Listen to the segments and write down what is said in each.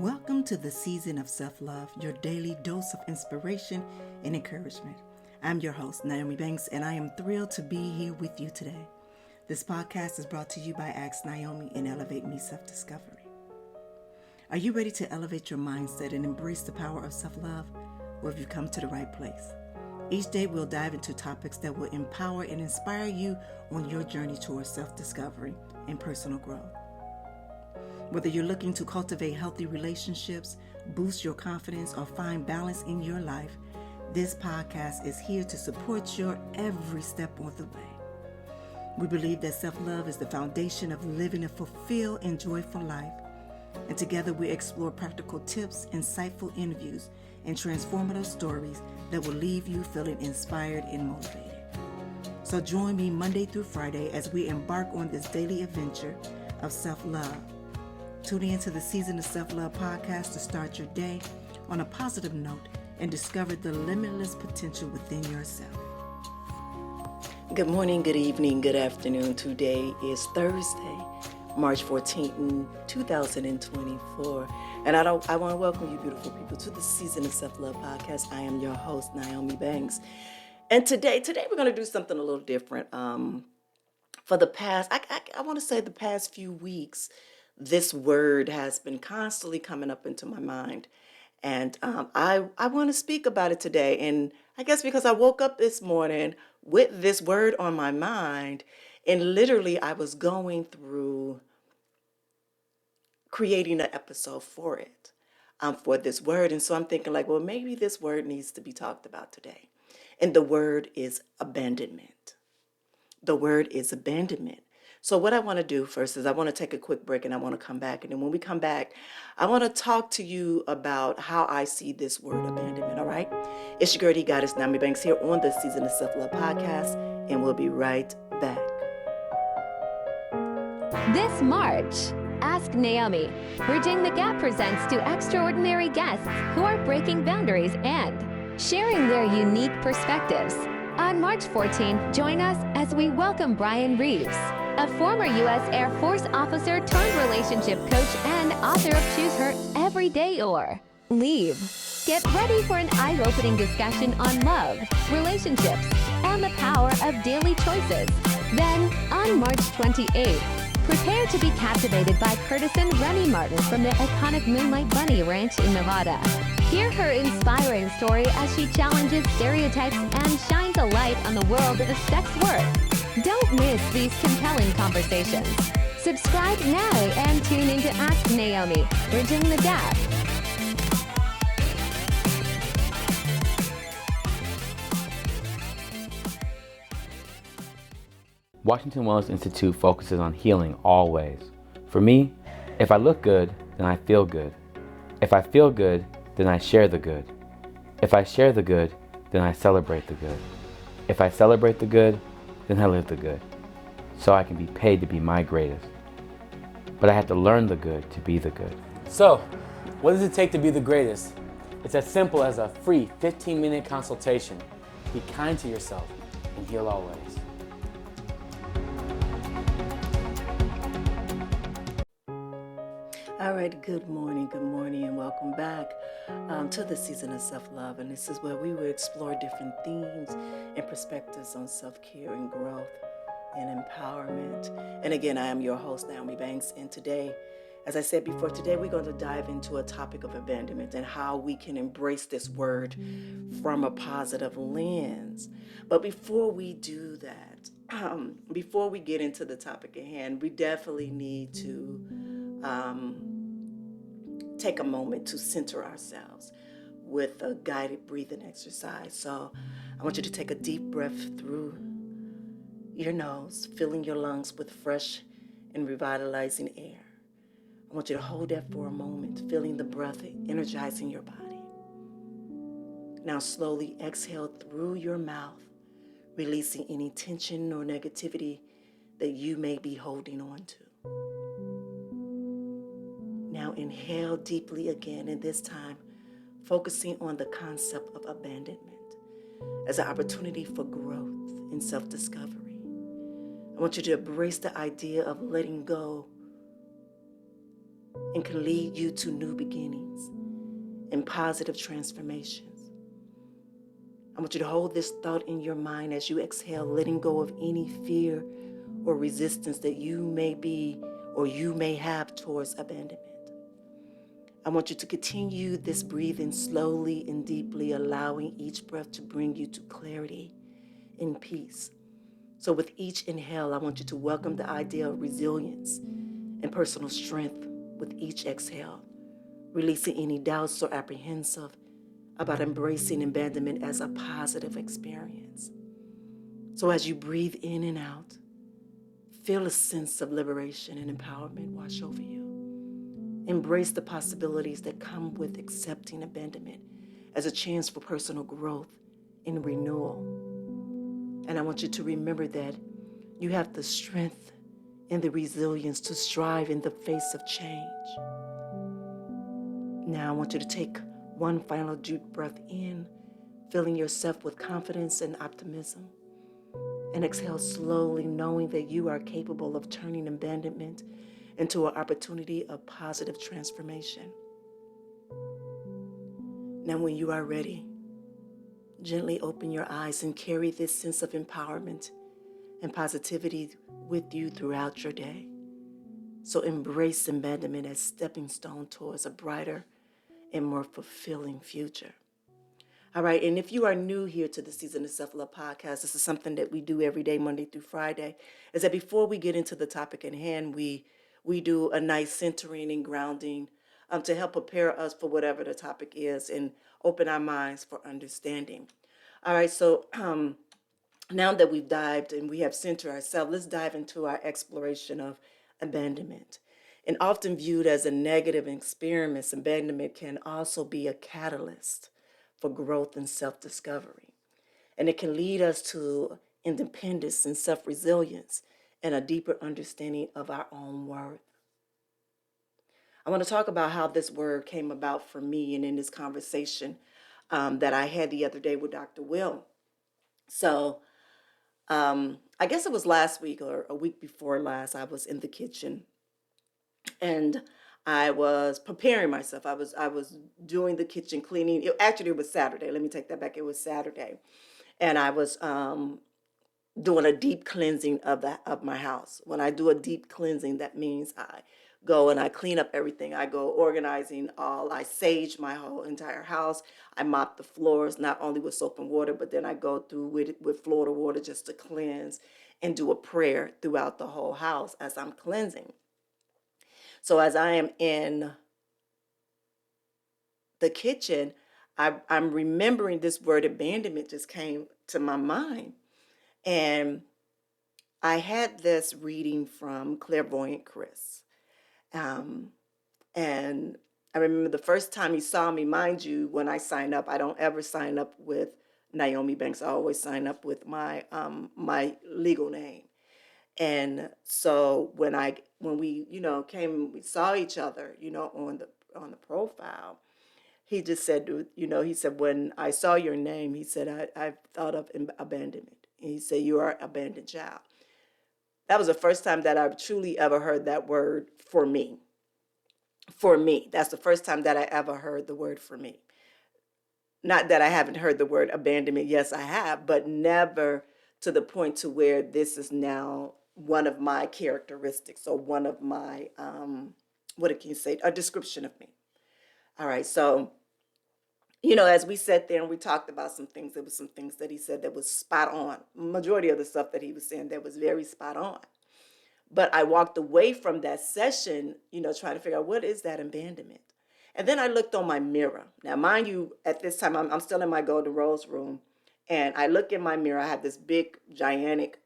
Welcome to the season of self-love, your daily dose of inspiration and encouragement. I'm your host, Nyomi, and I am thrilled to be here with you today. This podcast is brought to you by Ask Nyomi and Elevate Me Self-Discovery. Are you ready to elevate your mindset and embrace the power of self-love? Or have you come to the right place? Each day we'll dive into topics that will empower and inspire you on your journey towards self-discovery and personal growth. Whether you're looking to cultivate healthy relationships, boost your confidence, or find balance in your life, this podcast is here to support your every step of the way. We believe that self-love is the foundation of living a fulfilled and joyful life. And together we explore practical tips, insightful interviews, and transformative stories that will leave you feeling inspired and motivated. So join me Monday through Friday as we embark on this daily adventure of self-love. Tune into the Season of Self-Love podcast to start your day on a positive note and discover the limitless potential within yourself. Good morning, good evening, good afternoon. Today is Thursday, March 14th, 2024. And I want to welcome you, beautiful people, to the Season of Self-Love podcast. I am your host, Nyomi. And today we're going to do something a little different. For the past, I want to say the past few weeks, this word has been constantly coming up into my mind. And I want to speak about it today. And I guess because I woke up this morning with this word on my mind, and literally I was going through creating an episode for it, for this word. And so I'm thinking like, well, maybe this word needs to be talked about today. And the word is abandonment. The word is abandonment. So what I want to do first is I want to take a quick break and I want to come back. And then when we come back, I want to talk to you about how I see this word abandonment, all right? It's your girl, Goddess Nyomi Banks here on the Season of Self-Love podcast, and we'll be right back. This March, Ask Nyomi, Bridging the Gap presents to extraordinary guests who are breaking boundaries and sharing their unique perspectives. On March 14th, join us as we welcome Brian Reeves, a former U.S. Air Force officer turned relationship coach and author of Choose Her Every Day or Leave. Get ready for an eye-opening discussion on love, relationships, and the power of daily choices. Then, on March 28th, prepare to be captivated by Curtisan Remy Martin from the iconic Moonlight Bunny Ranch in Nevada. Hear her inspiring story as she challenges stereotypes and shines a light on the world of sex work. Don't miss these compelling conversations. Subscribe now and tune into Ask Nyomi, Bridging the Gap. Washington Wellness Institute focuses on healing always. For me, if I look good, then I feel good. If I feel good, then I share the good. If I share the good, then I celebrate the good. If I celebrate the good, then I live the good. So I can be paid to be my greatest. But I have to learn the good to be the good. So, what does it take to be the greatest? It's as simple as a free 15-minute consultation. Be kind to yourself and heal always. All right, good morning, and welcome back to the Season of Self-Love. And this is where we will explore different themes and perspectives on self-care and growth and empowerment. And again, I am your host, Nyomi Banks. And today, as I said before, today we're going to dive into a topic of abandonment and how we can embrace this word from a positive lens. But before we do that, before we get into the topic at hand, we definitely need to take a moment to center ourselves with a guided breathing exercise. So I want you to take a deep breath through your nose, filling your lungs with fresh and revitalizing air. I want you to hold that for a moment, feeling the breath energizing your body. Now slowly exhale through your mouth, releasing any tension or negativity that you may be holding on to. Now inhale deeply again, and this time focusing on the concept of abandonment as an opportunity for growth and self-discovery. I want you to embrace the idea of letting go and can lead you to new beginnings and positive transformations. I want you to hold this thought in your mind as you exhale, letting go of any fear or resistance that you may be or you may have towards abandonment. I want you to continue this breathing slowly and deeply, allowing each breath to bring you to clarity and peace. So with each inhale, I want you to welcome the idea of resilience and personal strength with each exhale, releasing any doubts or apprehensive about embracing abandonment as a positive experience. So as you breathe in and out, feel a sense of liberation and empowerment wash over you. Embrace the possibilities that come with accepting abandonment as a chance for personal growth and renewal. And I want you to remember that you have the strength and the resilience to strive in the face of change. Now I want you to take one final deep breath in, filling yourself with confidence and optimism. And exhale slowly, knowing that you are capable of turning abandonment into an opportunity of positive transformation. Now when you are ready, gently open your eyes and carry this sense of empowerment and positivity with you throughout your day. So embrace abandonment as a stepping stone towards a brighter and more fulfilling future. All right, and if you are new here to the Season of Self-Love podcast, this is something that we do every day, Monday through Friday, is that before we get into the topic at hand, we do a nice centering and grounding to help prepare us for whatever the topic is and open our minds for understanding. All right, so now that we've dived and we have centered ourselves, let's dive into our exploration of abandonment. And often viewed as a negative experience, abandonment can also be a catalyst for growth and self-discovery. And it can lead us to independence and self-resilience and a deeper understanding of our own worth. I want to talk about how this word came about for me and in this conversation that I had the other day with Dr. Will. So I guess it was last week or a week before last, I was in the kitchen and I was preparing myself. I was doing the kitchen cleaning. It was Saturday. Let me take that back. It was Saturday. And I was doing a deep cleansing of my house. When I do a deep cleansing, that means I go and I clean up everything. I go organizing I sage my whole entire house. I mop the floors, not only with soap and water, but then I go through with Florida water just to cleanse and do a prayer throughout the whole house as I'm cleansing. So as I am in the kitchen, I'm remembering this word abandonment just came to my mind. And I had this reading from Clairvoyant Chris. And I remember the first time he saw me, mind you, when I sign up, I don't ever sign up with Nyomi&x. I always sign up with my legal name. And so when we came, we saw each other, on the profile, he just said, he said, when I saw your name, he said, I thought of abandonment. And he said, you are an abandoned child. That was the first time that I truly ever heard that word for me. For me, that's the first time that I ever heard the word for me. Not that I haven't heard the word abandonment. Yes, I have, but never to the point to where this is now one of my characteristics or one of my, what can you say, a description of me. All right, so, as we sat there and we talked about some things, there was some things that he said that was spot on. Majority of the stuff that he was saying that was very spot on. But I walked away from that session, trying to figure out what is that abandonment. And then I looked on my mirror. Now, mind you, at this time, I'm still in my Golden Rose room. And I look in my mirror. I have this big, gigantic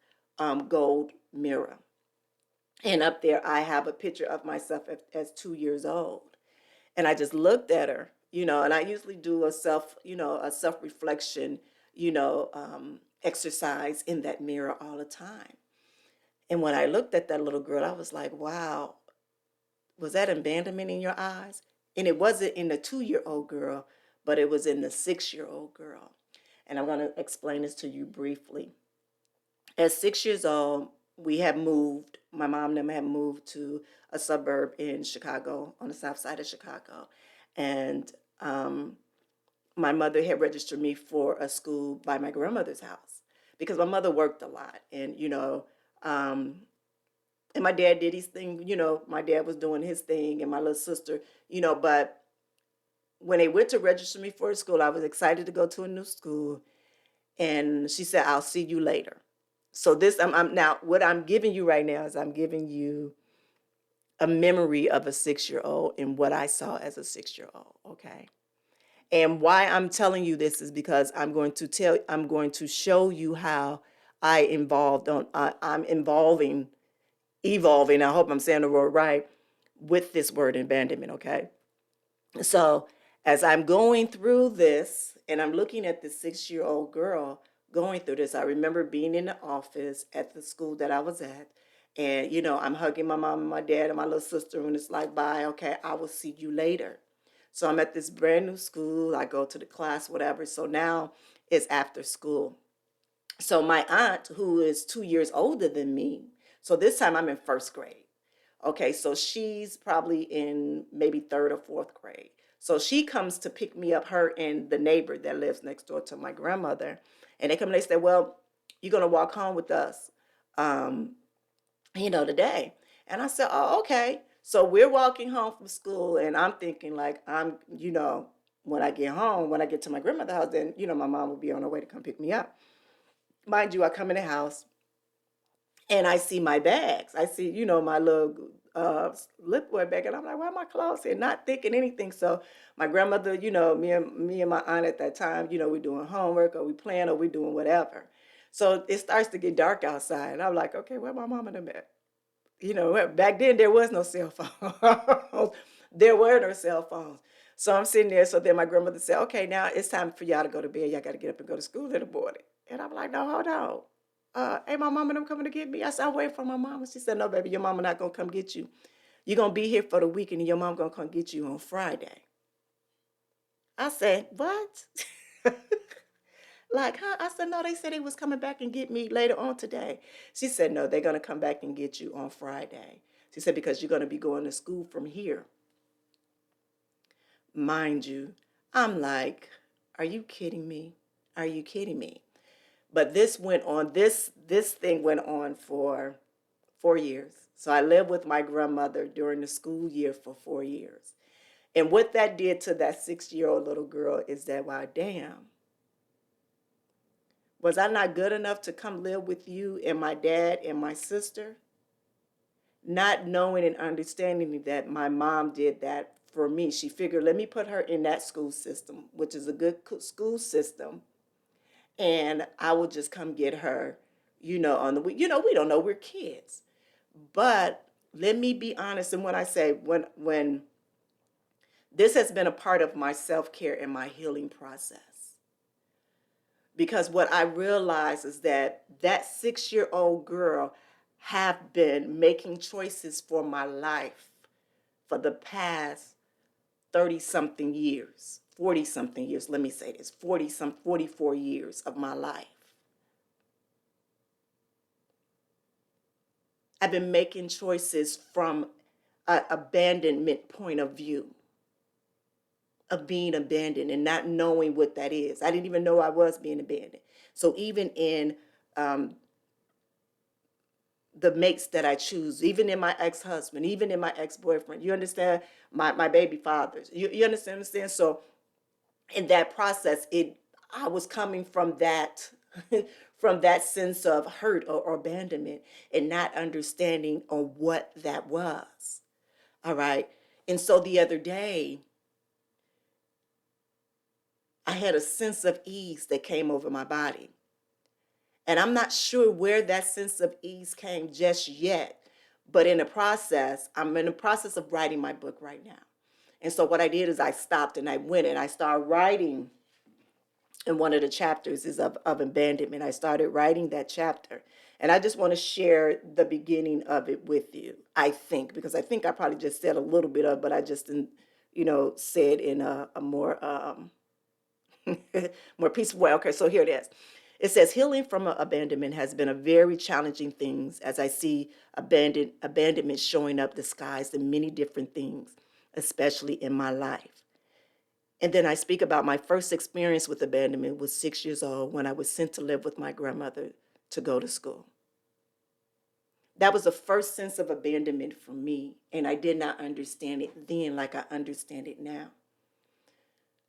gold mirror. And up there, I have a picture of myself as 2 years old. And I just looked at her, and I usually do a self-reflection, exercise in that mirror all the time. And when I looked at that little girl, I was like, wow, was that abandonment in your eyes? And it wasn't in the 2-year-old girl, but it was in the 6-year-old girl. And I'm going to explain this to you briefly. At 6 years old, we had moved, my mom and them had moved to a suburb in Chicago, on the south side of Chicago. And my mother had registered me for a school by my grandmother's house because my mother worked a lot. And, and my dad did his thing, my dad was doing his thing and my little sister, but when they went to register me for a school, I was excited to go to a new school. And she said, I'll see you later. So this, I'm now, what I'm giving you right now is I'm giving you a memory of a 6-year-old and what I saw as a 6-year-old. Okay. And why I'm telling you this is because I'm going to show you how I'm evolving. I hope I'm saying the word right with this word abandonment. Okay. So as I'm going through this and I'm looking at the 6-year-old girl going through this, I remember being in the office at the school that I was at. And, I'm hugging my mom and my dad and my little sister, and it's like, bye, okay, I will see you later. So I'm at this brand new school. I go to the class, whatever. So now it's after school. So my aunt, who is 2 years older than me, so this time I'm in first grade. Okay, so she's probably in maybe third or fourth grade. So she comes to pick me up, her and the neighbor that lives next door to my grandmother. And they come and they say, well, you're going to walk home with us, today. And I said, oh, okay. So we're walking home from school and I'm thinking like, when I get home, when I get to my grandmother's house, then, my mom will be on her way to come pick me up. Mind you, I come in the house and I see my bags. I see, my little Lipboy bag. And I'm like, where are my clothes here? Not thinking anything. So my grandmother, me and my aunt at that time, we're doing homework or we playing or we doing whatever. So it starts to get dark outside. I'm like, okay, where my mom and them at? Back then there was no cell phone. There were no cell phones. So I'm sitting there. So then my grandmother said, okay, now it's time for y'all to go to bed. Y'all got to get up and go to school in the morning. And I'm like, no, hold on. Hey, my mama them coming to get me. I said, I'm waiting for my mama. She said, no, baby, your mama not going to come get you. You're going to be here for the weekend and your mom going to come get you on Friday. I said, what? Like, huh? I said, no, they said they was coming back and get me later on today. She said, no, they're going to come back and get you on Friday. She said, because you're going to be going to school from here. Mind you, I'm like, are you kidding me? Are you kidding me? But this thing went on for 4 years. So I lived with my grandmother during the school year for 4 years. And what that did to that 6-year-old little girl is that, wow, damn. Was I not good enough to come live with you and my dad and my sister? Not knowing and understanding that my mom did that for me. She figured, let me put her in that school system, which is a good school system. And I will just come get her, on the week. We don't know, we're kids. But let me be honest. And when I say, when this has been a part of my self-care and my healing process. Because what I realized is that 6-year-old girl have been making choices for my life for the past 30-something years, 40-something years, let me say this, 44 years of my life. I've been making choices from an abandonment point of view. Of being abandoned and not knowing what that is. I didn't even know I was being abandoned. So even in the mates that I choose, even in my ex-husband, even in my ex-boyfriend, you understand, my baby fathers, you understand? So in that process, I was coming from that from that sense of hurt or abandonment and not understanding on what that was. All right. And so the other day, I had a sense of ease that came over my body. And I'm not sure where that sense of ease came just yet, but I'm in the process of writing my book right now. And so what I did is I stopped and I went and I started writing. And one of the chapters is of abandonment. I started writing that chapter. And I just want to share the beginning of it with you, because I think I probably just said a little bit of it, but I just didn't, say it in a more more peaceful way. Okay, so here it is. It says healing from abandonment has been a very challenging thing as I see abandonment showing up disguised in many different things, especially in my life. And then I speak about my first experience with abandonment was 6 years old when I was sent to live with my grandmother to go to school. That was the first sense of abandonment for me, and I did not understand it then like I understand it now.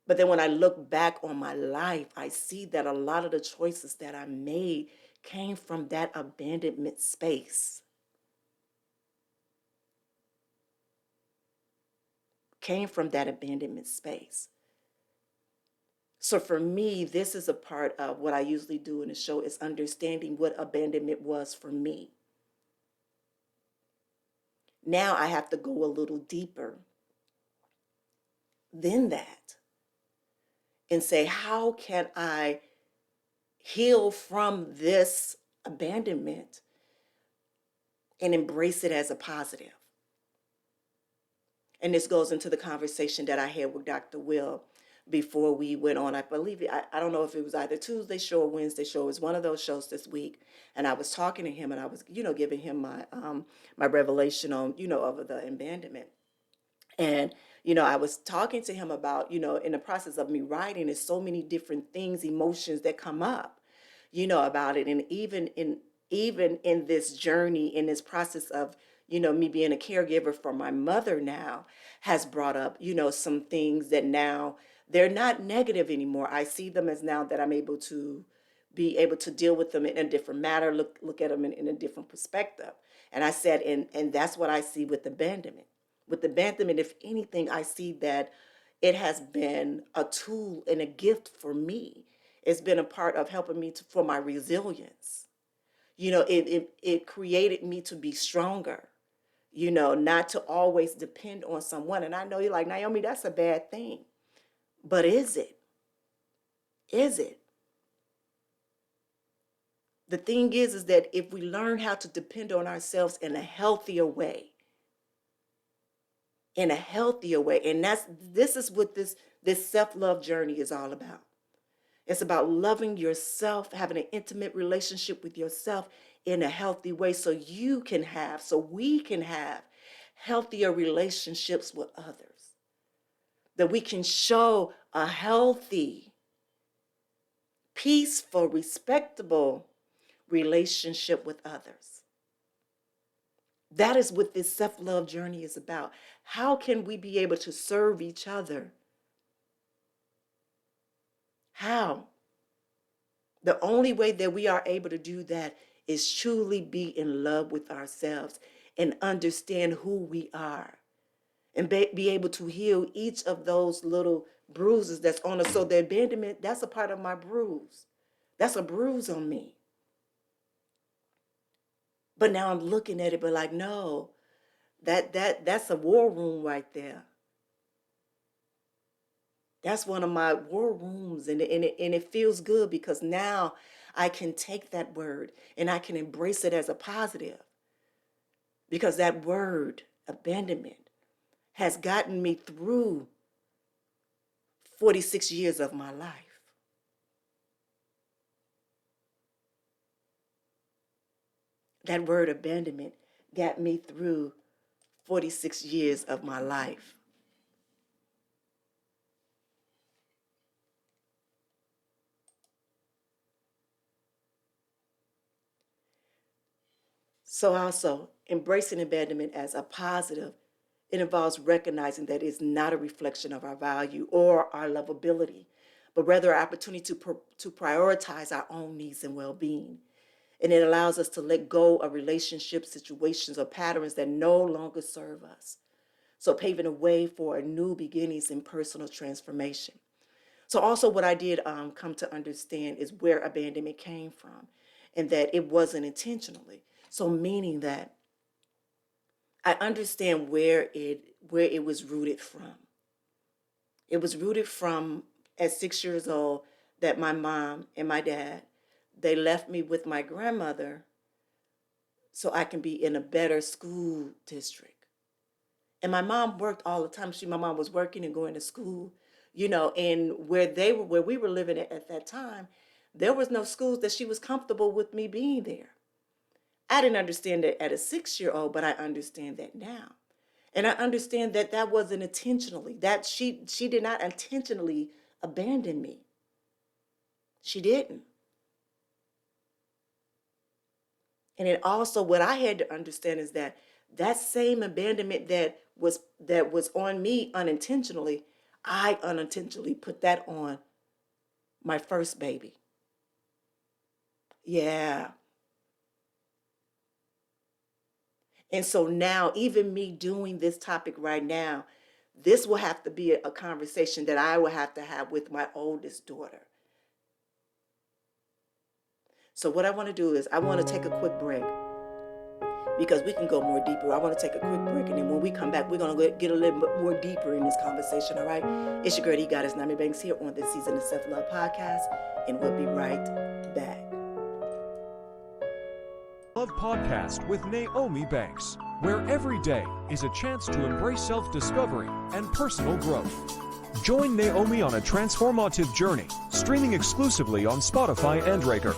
But then when I look back on my life, I see that a lot of the choices that I made came from that abandonment space. Came from that abandonment space. So for me, this is a part of what I usually do in the show is understanding what abandonment was for me. Now I have to go a little deeper than that and say, how can I heal from this abandonment and embrace it as a positive? And this goes into the conversation that I had with Dr. Will before we went on. I believe, I don't know if it was either Tuesday show or Wednesday show. It was one of those shows this week. And I was talking to him and I was, giving him my revelation on, of the abandonment. And, I was talking to him about, in the process of me writing, there's so many different things, emotions that come up, about it. And even in this journey, in this process of, me being a caregiver for my mother now has brought up, some things that now they're not negative anymore. I see them as now that I'm able to be able to deal with them in a different manner, look at them in a different perspective. And I said, and that's what I see with abandonment. With abandonment, if anything, I see that it has been a tool and a gift for me. It's been a part of helping me for my resilience. It created me to be stronger, not to always depend on someone. And I know you're like, Nyomi, that's a bad thing. But is it? Is it? The thing is that if we learn how to depend on ourselves in a healthier way, and this is what this self-love journey is all about. It's about loving yourself, having an intimate relationship with yourself in a healthy way so we can have healthier relationships with others. That we can show a healthy, peaceful, respectable relationship with others. That is what this self-love journey is about. How can we be able to serve each other? How? The only way that we are able to do that is truly be in love with ourselves and understand who we are and be able to heal each of those little bruises that's on us. So the abandonment, that's a part of my bruise. That's a bruise on me. But now I'm looking at it, but like, no, that's a war room right there. That's one of my war rooms, and it feels good because now I can take that word and I can embrace it as a positive. Because that word, abandonment, has gotten me through 46 years of my life. That word abandonment got me through 46 years of my life. So also, embracing abandonment as a positive, it involves recognizing that it's not a reflection of our value or our lovability, but rather an opportunity to prioritize our own needs and well-being. And it allows us to let go of relationships, situations, or patterns that no longer serve us. So paving a way for a new beginnings and personal transformation. So also what I did come to understand is where abandonment came from and that it wasn't intentionally. So meaning that I understand where it was rooted from. It was rooted from at 6 years old that my mom and my dad, they left me with my grandmother so I can be in a better school district. And my mom worked all the time. My mom was working and going to school, and where we were living at that time, There was no schools that she was comfortable with me being there. I didn't understand it at a 6-year-old, but I understand that now. And I understand that that wasn't intentionally, that she did not intentionally abandon me. She didn't. And it also, what I had to understand is that that same abandonment that was on me unintentionally, I unintentionally put that on my first baby. Yeah. And so now, even me doing this topic right now, this will have to be a conversation that I will have to have with my oldest daughter. So what I want to do is I want to take a quick break because we can go more deeper. I want to take a quick break, and then when we come back, we're going to get a little bit more deeper in this conversation, all right? It's your girl, the Goddess Nyomi here on this season of Self-Love Podcast, and we'll be right back. Love Podcast with Nyomi, where every day is a chance to embrace self-discovery and personal growth. Join Nyomi on a transformative journey, streaming exclusively on Spotify and Breaker.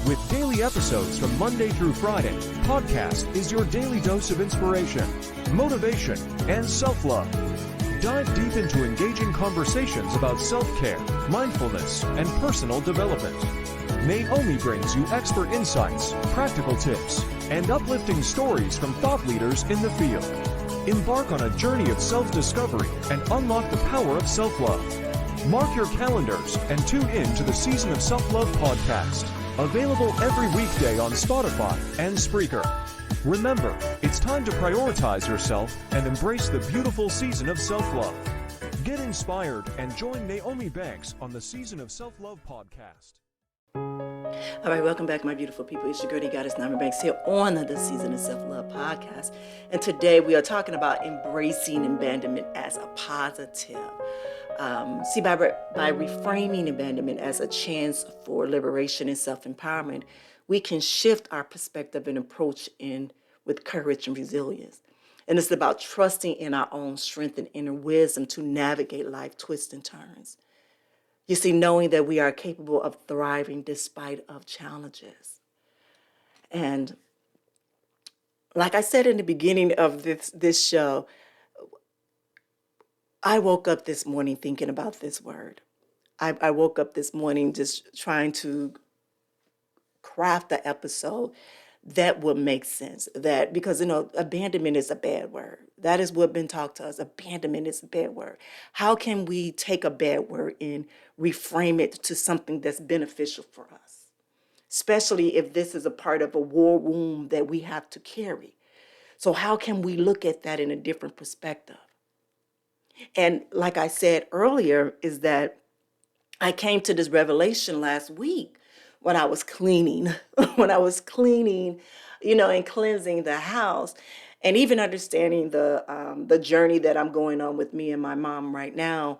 With daily episodes from Monday through Friday, podcast is your daily dose of inspiration, motivation, and self-love. Dive deep into engaging conversations about self-care, mindfulness, and personal development. Nyomi brings you expert insights, practical tips, and uplifting stories from thought leaders in the field. Embark on a journey of self-discovery and unlock the power of self-love. Mark your calendars and tune in to the Season of Self-Love podcast, available every weekday on Spotify and Spreaker. Remember, it's time to prioritize yourself and embrace the beautiful season of self-love. Get inspired and join Nyomi Banks on the Season of Self-Love podcast. All right, welcome back, my beautiful people. It's your girl, the Goddess Nyomi here on the Season of Self-Love podcast. And today we are talking about embracing abandonment as a positive. By reframing abandonment as a chance for liberation and self-empowerment, we can shift our perspective and approach with courage and resilience. And it's about trusting in our own strength and inner wisdom to navigate life twists and turns. You see, knowing that we are capable of thriving despite of challenges. And like I said in the beginning of this show, I woke up this morning thinking about this word. I woke up this morning just trying to craft the episode that would make sense. That because, abandonment is a bad word. That is what's been taught to us. Abandonment is a bad word. How can we take a bad word and reframe it to something that's beneficial for us? Especially if this is a part of a war wound that we have to carry. So how can we look at that in a different perspective? And like I said earlier, is that I came to this revelation last week when I was cleaning, and cleansing the house, and even understanding the journey that I'm going on with me and my mom right now,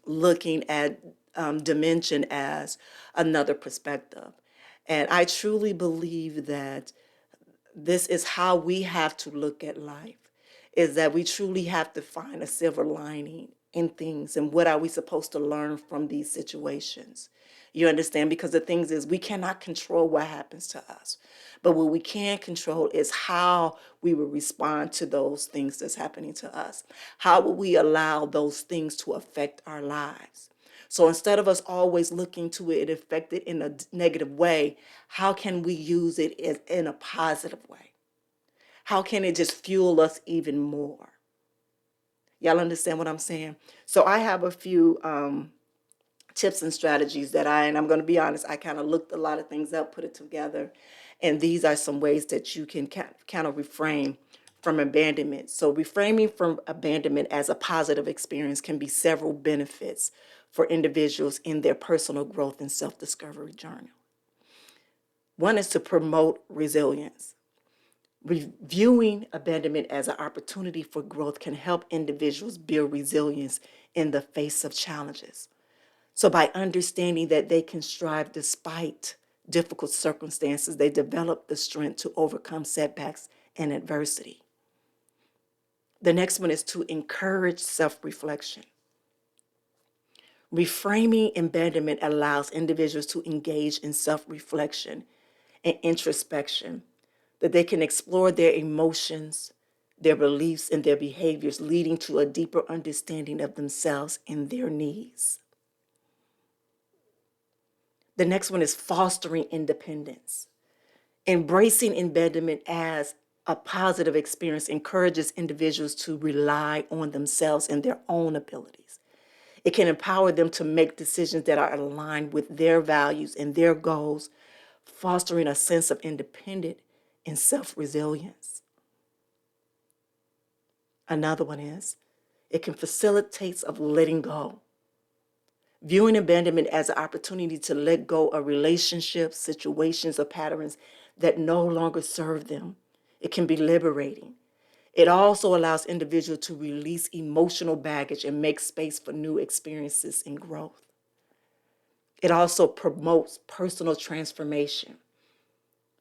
looking at dimension as another perspective. And I truly believe that this is how we have to look at life, is that we truly have to find a silver lining in things. And what are we supposed to learn from these situations? You understand? Because the things is, we cannot control what happens to us. But what we can control is how we will respond to those things that's happening to us. How will we allow those things to affect our lives? So instead of us always looking to it affect it in a negative way, how can we use it in a positive way? How can it just fuel us even more? Y'all understand what I'm saying? So I have a few tips and strategies that I'm going to be honest, I kind of looked a lot of things up, put it together. And these are some ways that you can kind of refrain from abandonment. So reframing from abandonment as a positive experience can be several benefits for individuals in their personal growth and self-discovery journey. One is to promote resilience. Viewing abandonment as an opportunity for growth can help individuals build resilience in the face of challenges. So by understanding that they can strive despite difficult circumstances, they develop the strength to overcome setbacks and adversity. The next one is to encourage self-reflection. Reframing abandonment allows individuals to engage in self-reflection and introspection, that they can explore their emotions, their beliefs, and their behaviors, leading to a deeper understanding of themselves and their needs. The next one is fostering independence. Embracing abandonment as a positive experience encourages individuals to rely on themselves and their own abilities. It can empower them to make decisions that are aligned with their values and their goals, fostering a sense of independence and self-resilience. Another one is, it can facilitate of letting go. Viewing abandonment as an opportunity to let go of relationships, situations, or patterns that no longer serve them. It can be liberating. It also allows individuals to release emotional baggage and make space for new experiences and growth. It also promotes personal transformation.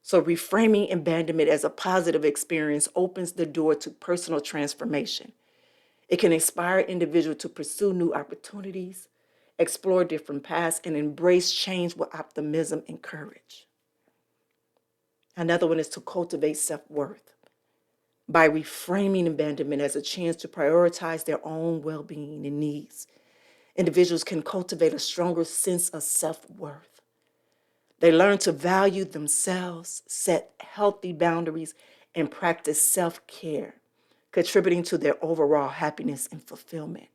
So reframing abandonment as a positive experience opens the door to personal transformation. It can inspire individuals to pursue new opportunities, explore different paths, and embrace change with optimism and courage. Another one is to cultivate self-worth. By reframing abandonment as a chance to prioritize their own well-being and needs, individuals can cultivate a stronger sense of self-worth. They learn to value themselves, set healthy boundaries, and practice self-care, contributing to their overall happiness and fulfillment.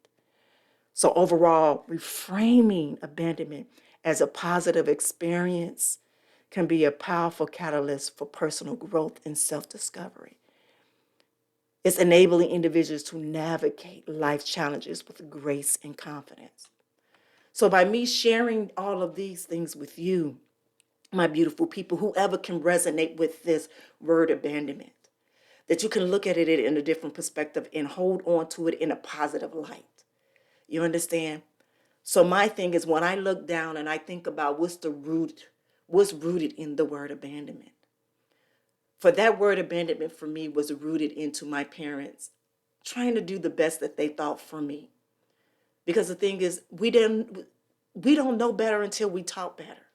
So overall, reframing abandonment as a positive experience can be a powerful catalyst for personal growth and self-discovery. It's enabling individuals to navigate life challenges with grace and confidence. So by me sharing all of these things with you, my beautiful people, whoever can resonate with this word abandonment, that you can look at it in a different perspective and hold on to it in a positive light. You understand? So my thing is, when I look down and I think about what's rooted in the word abandonment. For that word abandonment for me was rooted into my parents trying to do the best that they thought for me. Because the thing is, we don't know better until we taught better.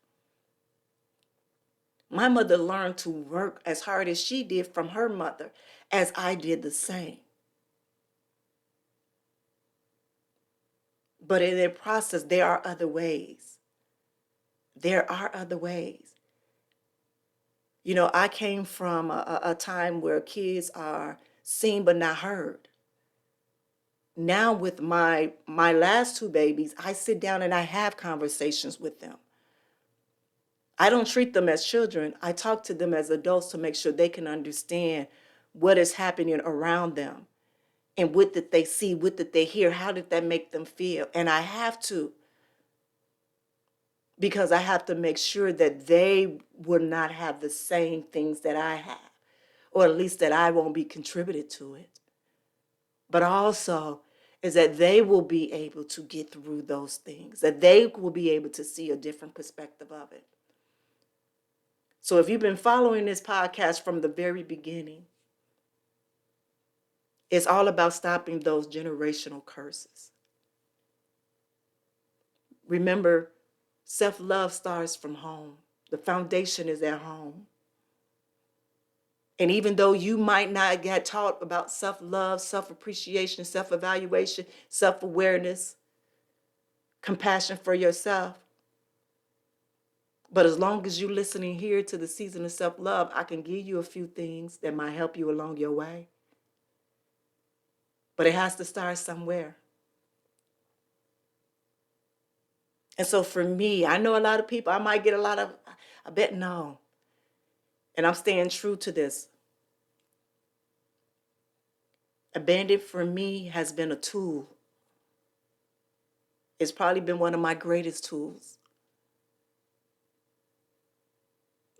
My mother learned to work as hard as she did from her mother, as I did the same. But in their process, there are other ways. There are other ways. You know, I came from a time where kids are seen but not heard. Now with my last two babies, I sit down and I have conversations with them. I don't treat them as children. I talk to them as adults to make sure they can understand what is happening around them and what did they see, what did they hear, how did that make them feel. And I have to, because I have to make sure that they will not have the same things that I have, or at least that I won't be contributed to it. But also is that they will be able to get through those things, that they will be able to see a different perspective of it. So if you've been following this podcast from the very beginning, it's all about stopping those generational curses. Remember, self-love starts from home. The foundation is at home. And even though you might not get taught about self-love, self-appreciation, self-evaluation, self-awareness, compassion for yourself, but as long as you're listening here to the season of self-love, I can give you a few things that might help you along your way. But it has to start somewhere. And so for me, I know a lot of people, I might get a lot of, I bet no. And I'm staying true to this. Abandonment for me has been a tool. It's probably been one of my greatest tools.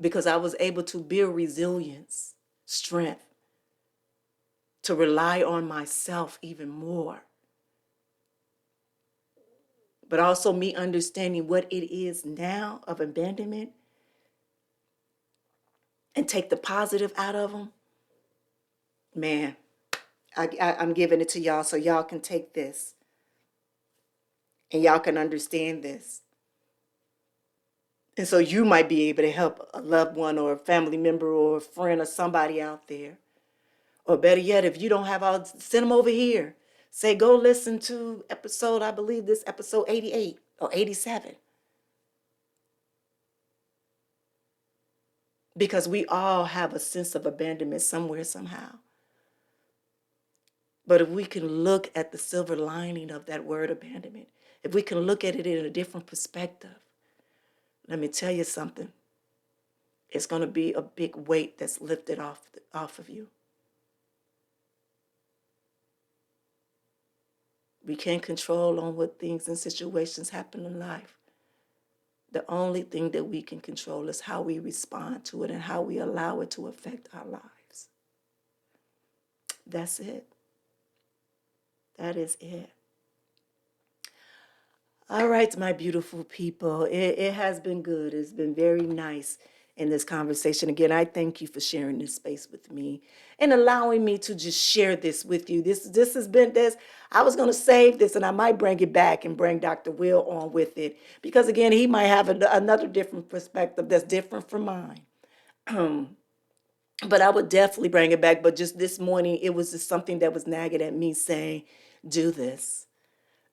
Because I was able to build resilience, strength, to rely on myself even more. But also me understanding what it is now of abandonment and take the positive out of them. Man, I'm giving it to y'all so y'all can take this. And y'all can understand this. And so you might be able to help a loved one or a family member or a friend or somebody out there. Or better yet, if you don't have all, send them over here. Say, go listen to episode, I believe this episode 88 or 87. Because we all have a sense of abandonment somewhere, somehow. But if we can look at the silver lining of that word abandonment, if we can look at it in a different perspective, let me tell you something. It's going to be a big weight that's lifted off of you. We can't control on what things and situations happen in life. The only thing that we can control is how we respond to it and how we allow it to affect our lives. That's it. That is it. All right, my beautiful people. It has been good. It's been very nice in this conversation. Again, I thank you for sharing this space with me and allowing me to just share this with you. This has been this. I was going to save this, and I might bring it back and bring Dr. Will on with it because, again, he might have another different perspective that's different from mine. But I would definitely bring it back. But just this morning, it was just something that was nagging at me saying, do this.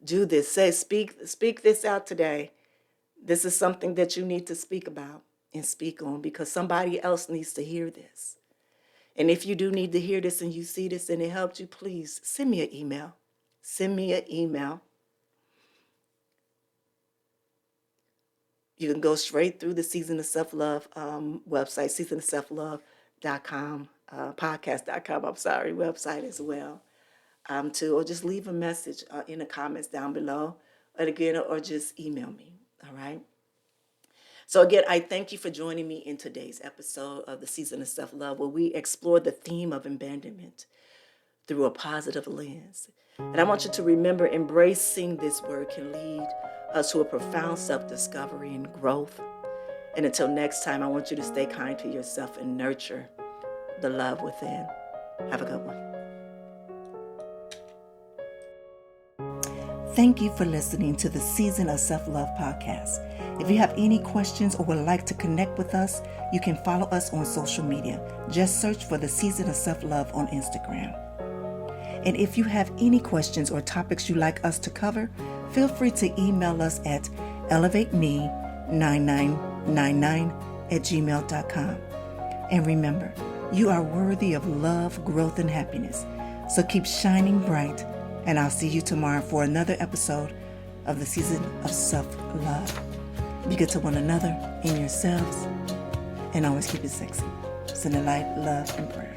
Do this. Say, speak this out today. This is something that you need to speak about and speak on because somebody else needs to hear this. And if you do need to hear this and you see this and it helped you, please send me an email. Send me an email. You can go straight through the Season of Self-Love website, seasonofselflove.com, podcast.com, website as well. Or just leave a message in the comments down below, or just email me, all right? So again, I thank you for joining me in today's episode of the Season of Self-Love, where we explore the theme of abandonment through a positive lens. And I want you to remember, embracing this word can lead us to a profound self-discovery and growth. And until next time, I want you to stay kind to yourself and nurture the love within. Have a good one. Thank you for listening to the Season of Self-Love podcast. If you have any questions or would like to connect with us, you can follow us on social media. Just search for the Season of Self-Love on Instagram. And if you have any questions or topics you'd like us to cover, feel free to email us at elevateme9999@gmail.com. And remember, you are worthy of love, growth, and happiness. So keep shining bright. And I'll see you tomorrow for another episode of the Season of Self-Love. Be good to one another and yourselves. And always keep it sexy. Send a light, love, and prayer.